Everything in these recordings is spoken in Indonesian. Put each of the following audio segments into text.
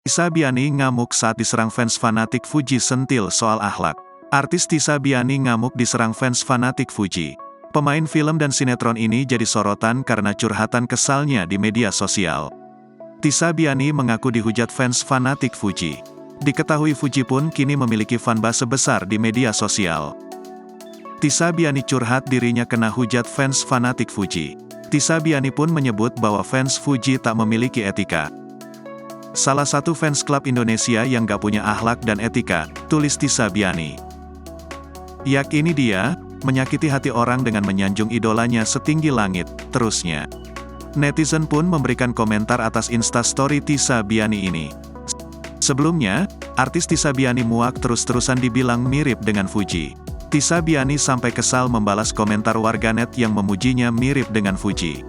Tisa Biani ngamuk saat diserang fans fanatik Fuji sentil soal akhlak. Artis Tisa Biani ngamuk diserang fans fanatik Fuji. Pemain film dan sinetron ini jadi sorotan karena curhatan kesalnya di media sosial. Tisa Biani mengaku dihujat fans fanatik Fuji. Diketahui Fuji pun kini memiliki fanbase besar di media sosial. Tisa Biani curhat dirinya kena hujat fans fanatik Fuji. Tisa Biani pun menyebut bahwa fans Fuji tak memiliki etika. Salah satu fans klub Indonesia yang gak punya akhlak dan etika, tulis Tisa Biani. Yak ini dia, menyakiti hati orang dengan menyanjung idolanya setinggi langit, terusnya. Netizen pun memberikan komentar atas instastory Tisa Biani ini. Sebelumnya, artis Tisa Biani muak terus-terusan dibilang mirip dengan Fuji. Tisa Biani sampai kesal membalas komentar warganet yang memujinya mirip dengan Fuji.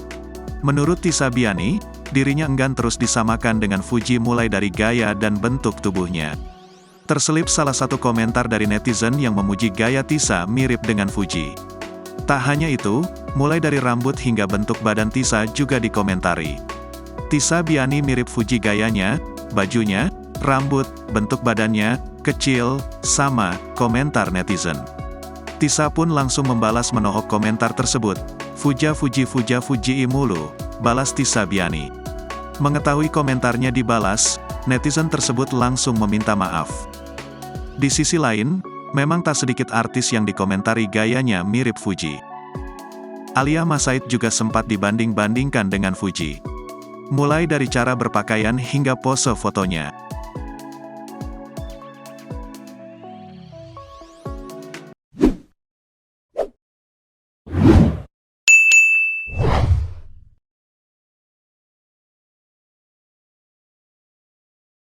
Menurut Tisa Biani, dirinya enggan terus disamakan dengan Fuji mulai dari gaya dan bentuk tubuhnya. Terselip salah satu komentar dari netizen yang memuji gaya Tisa mirip dengan Fuji. Tak hanya itu, mulai dari rambut hingga bentuk badan Tisa juga dikomentari. Tisa Biani mirip Fuji gayanya, bajunya, rambut, bentuk badannya, kecil, sama, komentar netizen. Tisa pun langsung membalas menohok komentar tersebut. Fuja Fuji mulu, balas Tisa Biani. Mengetahui komentarnya dibalas, netizen tersebut langsung meminta maaf. Di sisi lain, memang tak sedikit artis yang dikomentari gayanya mirip Fuji. Alia Masaid juga sempat dibanding-bandingkan dengan Fuji. Mulai dari cara berpakaian hingga pose fotonya.